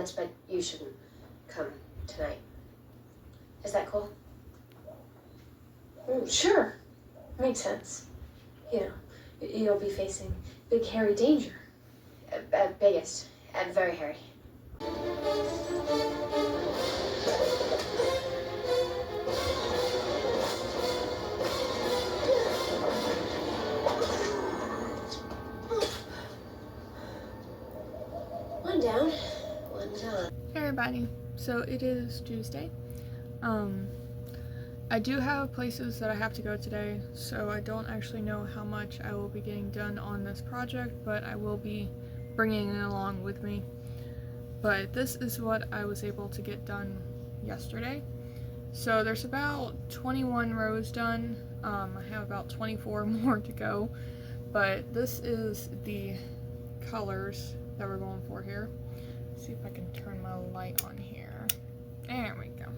AltKnots, but you shouldn't come tonight. Is that cool? Sure. Makes sense. You know, you'll be facing big, hairy danger. Biggest. Very hairy. One down, one done. Hey everybody, so it is Tuesday. I do have places that I have to go today, so I don't actually know how much I will be getting done on this project, but I will be bringing it along with me. But this is what I was able to get done yesterday. So there's about 21 rows done. I have about 24 more to go, but this is the colors that we're going for here. Let's see if I can turn my light on here. There we go.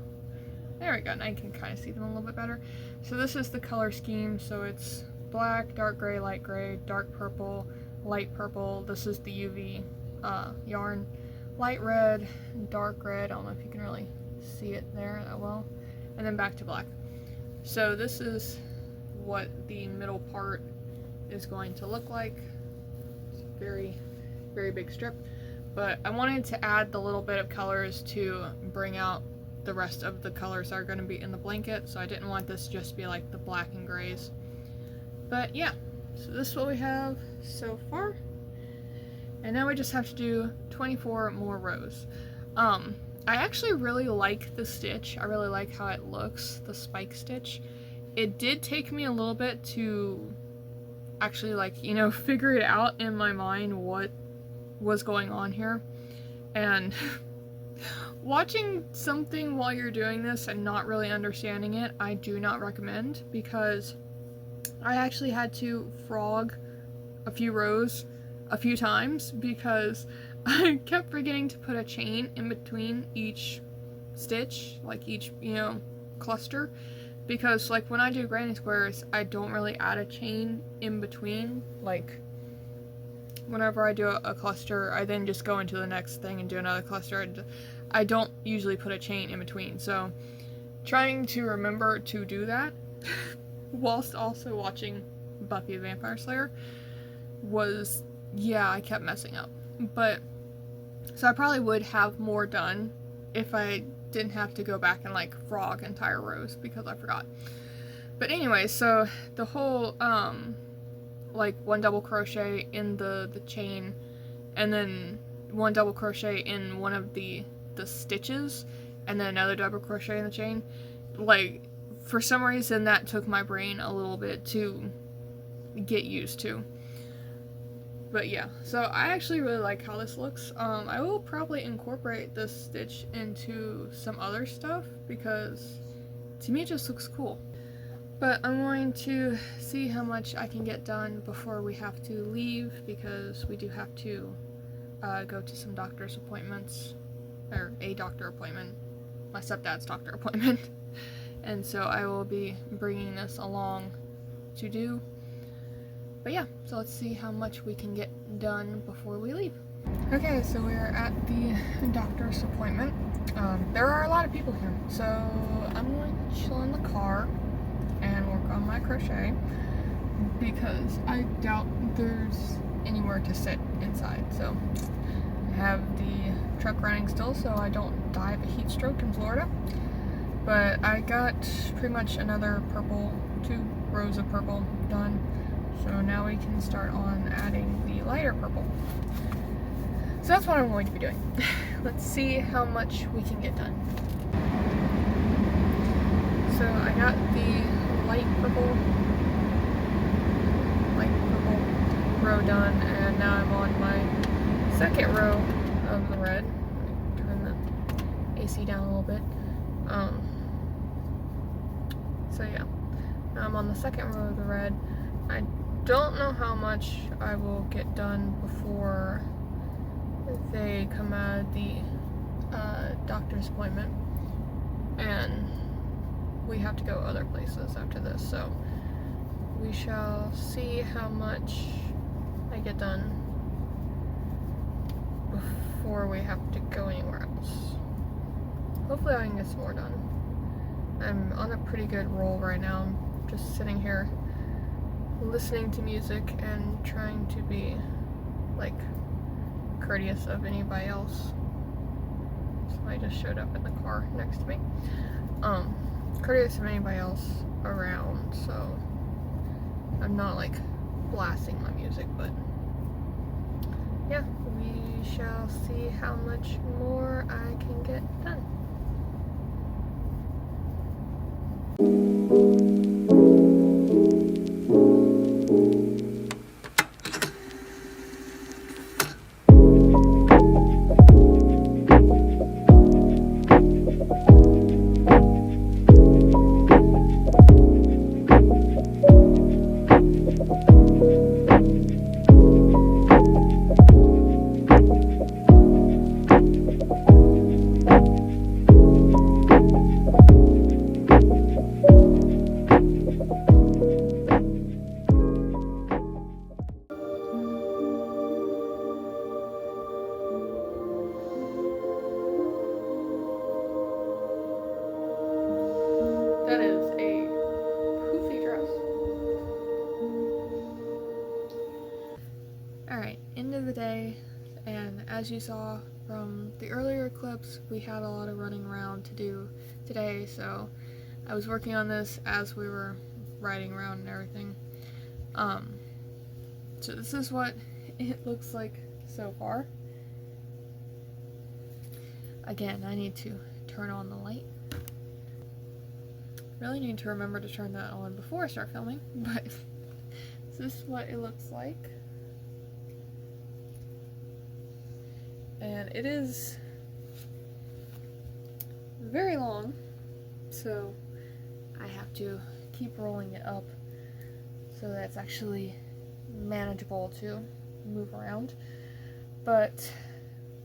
There we go, and I can kind of see them a little bit better. So this is the color scheme, so it's black, dark gray, light gray, dark purple, light purple. This is the UV yarn. Light red, dark red, I don't know if you can really see it there that well. And then back to black. So this is what the middle part is going to look like. It's a very, very big strip. But I wanted to add the little bit of colors to bring out the rest of the colors that are going to be in the blanket, so I didn't want this just to be like the black and grays. But yeah, so this is what we have so far. And now we just have to do 24 more rows. I actually really like the stitch. I really like how it looks, the spike stitch. It did take me a little bit to actually, like, you know, figure it out in my mind what was going on here. And watching something while you're doing this and not really understanding it, I do not recommend, because I actually had to frog a few rows a few times because I kept forgetting to put a chain in between each stitch, like each, you know, cluster, because like when I do granny squares, I don't really add a chain in between. Like whenever I do a cluster, I then just go into the next thing and do another cluster. I don't usually put a chain in between, so trying to remember to do that whilst also watching Buffy the Vampire Slayer was, yeah, I kept messing up. But so I probably would have more done if I didn't have to go back and like frog entire rows because I forgot. But anyway, so the whole like one double crochet in the chain, and then one double crochet in one of the stitches, and then another double crochet in the chain, like for some reason that took my brain a little bit to get used to. But yeah, so I actually really like how this looks. I will probably incorporate this stitch into some other stuff because to me it just looks cool. But I'm going to see how much I can get done before we have to leave, because we do have to go to some doctor's appointments, or a doctor appointment, my stepdad's doctor appointment. And so I will be bringing this along to do. But yeah, so let's see how much we can get done before we leave. Okay, so we're at the doctor's appointment. There are a lot of people here, so I'm going to chill in the car and work on my crochet because I doubt there's anywhere to sit inside. So I have the truck running still so I don't die of a heat stroke in Florida. But I got pretty much another purple, 2 rows of purple done. So now we can start on adding the lighter purple. So that's what I'm going to be doing. Let's see how much we can get done. So I got the light purple row done, and now I'm on my second row of the red. Turn the AC down a little bit. So yeah, now I'm on the second row of the red. I don't know how much I will get done before they come out of the doctor's appointment, and we have to go other places after this, so we shall see how much I get done before we have to go anywhere else. Hopefully I can get some more done. I'm on a pretty good roll right now. I'm just sitting here listening to music and trying to be like courteous of anybody else. Somebody just showed up in the car next to me. Courteous of anybody else around, so I'm not like blasting my music, but yeah, we shall see how much more I can get done. That is a poofy dress. Alright, end of the day, and as you saw from the earlier clips, we had a lot of running around to do today, so I was working on this as we were riding around and everything. So this is what it looks like so far. Again, I need to turn on the light. Really need to remember to turn that on before I start filming, but this is what it looks like. And it is very long, so I have to keep rolling it up so that it's actually manageable to move around. But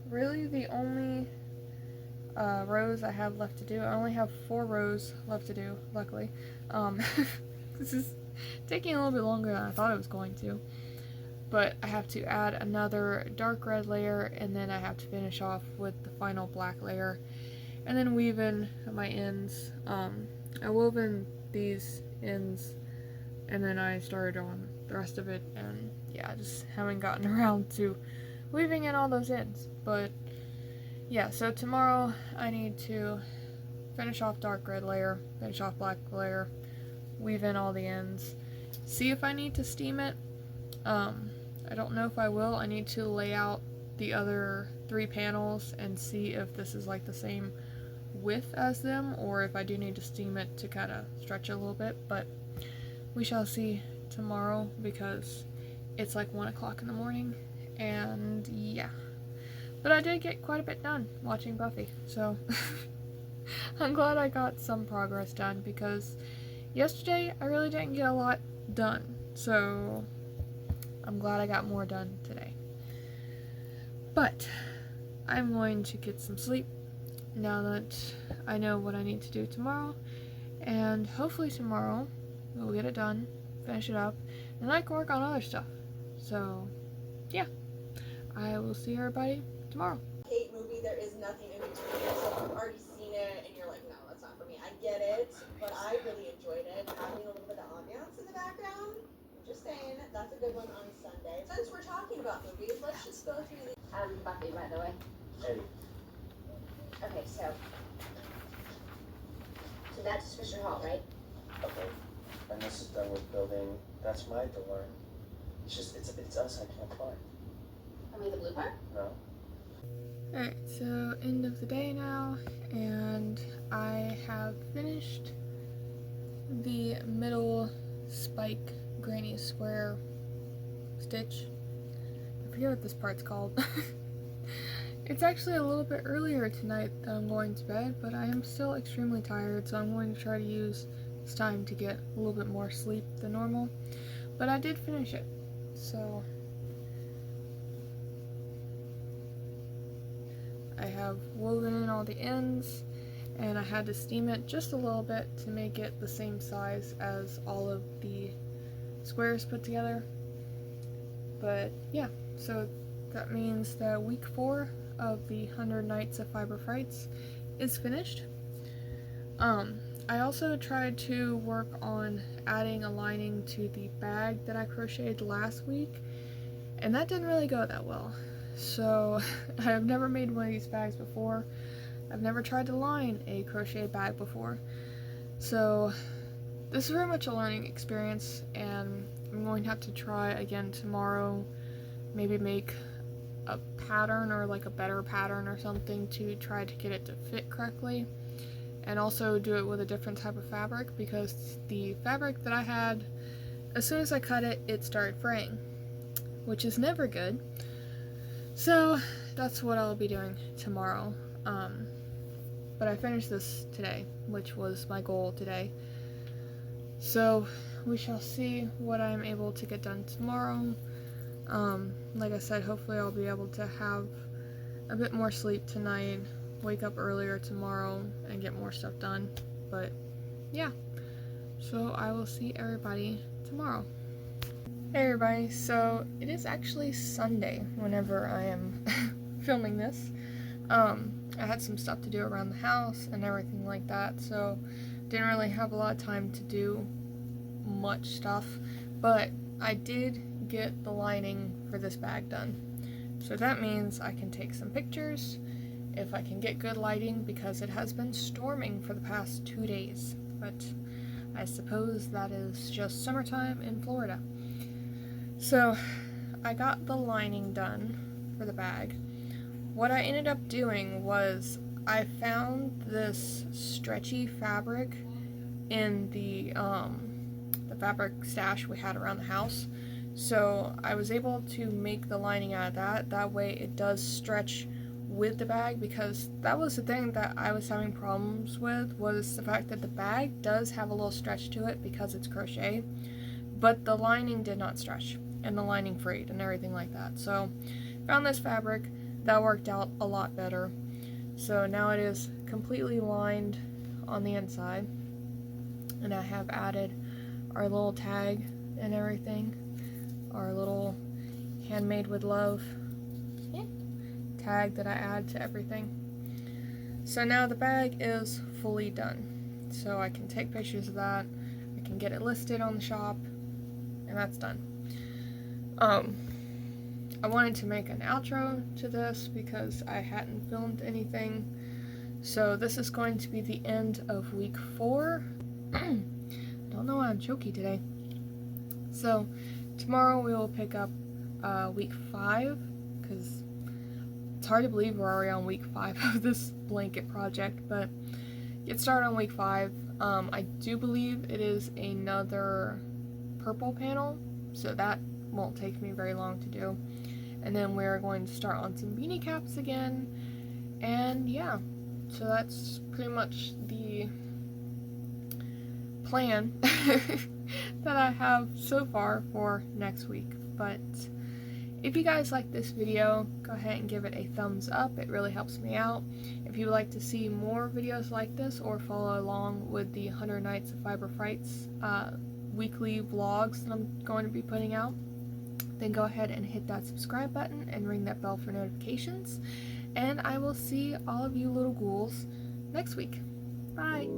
really the only rows I have left to do, I only have 4 rows left to do, luckily. This is taking a little bit longer than I thought it was going to. But I have to add another dark red layer, and then I have to finish off with the final black layer, and then weave in my ends. I wove in these ends, and then I started on the rest of it, and yeah, I just haven't gotten around to weaving in all those ends. But yeah, so tomorrow I need to finish off dark red layer, finish off black layer, weave in all the ends, see if I need to steam it. I don't know if I will. I need to lay out the other 3 panels and see if this is like the same width as them, or if I do need to steam it to kind of stretch it a little bit, but we shall see tomorrow because it's like 1 o'clock in the morning, and yeah. But I did get quite a bit done watching Buffy, so I'm glad I got some progress done, because yesterday I really didn't get a lot done, so I'm glad I got more done today. But I'm going to get some sleep now that I know what I need to do tomorrow, and hopefully tomorrow we'll get it done, finish it up, and I can work on other stuff. So yeah, I will see everybody tomorrow. Hate movie, there is nothing in between. So if you've already seen it and you're like, no, that's not for me, I get it, but I really enjoyed it. Having a little bit of ambiance in the background, just saying, that's a good one on Sunday. Since we're talking about movies, let's just go through the Buffy, by the way. Eddie. Okay, so that's Fisher Hall, right? Okay. And this is done with building. That's my door. It's just, it's us I can't find. I mean, the blue part? No. Alright, so end of the day now, and I have finished the middle spike granny square stitch. I forget what this part's called. It's actually a little bit earlier tonight that I'm going to bed, but I am still extremely tired, so I'm going to try to use this time to get a little bit more sleep than normal. But I did finish it, so I have woven in all the ends, and I had to steam it just a little bit to make it the same size as all of the squares put together. But yeah, so that means that week 4 of the 100 Nights of Fiber Frights is finished. I also tried to work on adding a lining to the bag that I crocheted last week, and that didn't really go that well. So I have never made one of these bags before. I've never tried to line a crochet bag before. So this is very much a learning experience, and I'm going to have to try again tomorrow. Maybe make a pattern or like a better pattern or something to try to get it to fit correctly. And also do it with a different type of fabric, because the fabric that I had, as soon as I cut it, it started fraying, which is never good. So that's what I'll be doing tomorrow. But I finished this today, which was my goal today. So we shall see what I'm able to get done tomorrow. Like I said, hopefully I'll be able to have a bit more sleep tonight, wake up earlier tomorrow, and get more stuff done. But yeah, so I will see everybody tomorrow. Hey everybody, so it is actually Sunday whenever I am filming this. I had some stuff to do around the house and everything like that, so didn't really have a lot of time to do much stuff, but I did get the lining for this bag done. So that means I can take some pictures if I can get good lighting, because it has been storming for the past 2 days, but I suppose that is just summertime in Florida. So I got the lining done for the bag. What I ended up doing was I found this stretchy fabric in the fabric stash we had around the house. So I was able to make the lining out of that. That way it does stretch with the bag, because that was the thing that I was having problems with, was the fact that the bag does have a little stretch to it because it's crochet, but the lining did not stretch, and the lining frayed and everything like that. So found this fabric that worked out a lot better. So now it is completely lined on the inside, and I have added our little tag and everything, our little handmade with love tag that I add to everything. So now the bag is fully done, so I can take pictures of that, I can get it listed on the shop, and that's done. I wanted to make an outro to this because I hadn't filmed anything, so this is going to be the end of week 4. Don't know why I'm choky today. So tomorrow we will pick up week 5, because it's hard to believe we're already on week 5 of this blanket project, but get started on week 5. I do believe it is another purple panel, so that won't take me very long to do. And then we're going to start on some beanie caps again, and yeah, so that's pretty much the plan that I have so far for next week. But if you guys like this video, go ahead and give it a thumbs up. It really helps me out. If you would like to see more videos like this, or follow along with the 100 Nights of Fiber Frights weekly vlogs that I'm going to be putting out, then go ahead and hit that subscribe button and ring that bell for notifications. And I will see all of you little ghouls next week. Bye!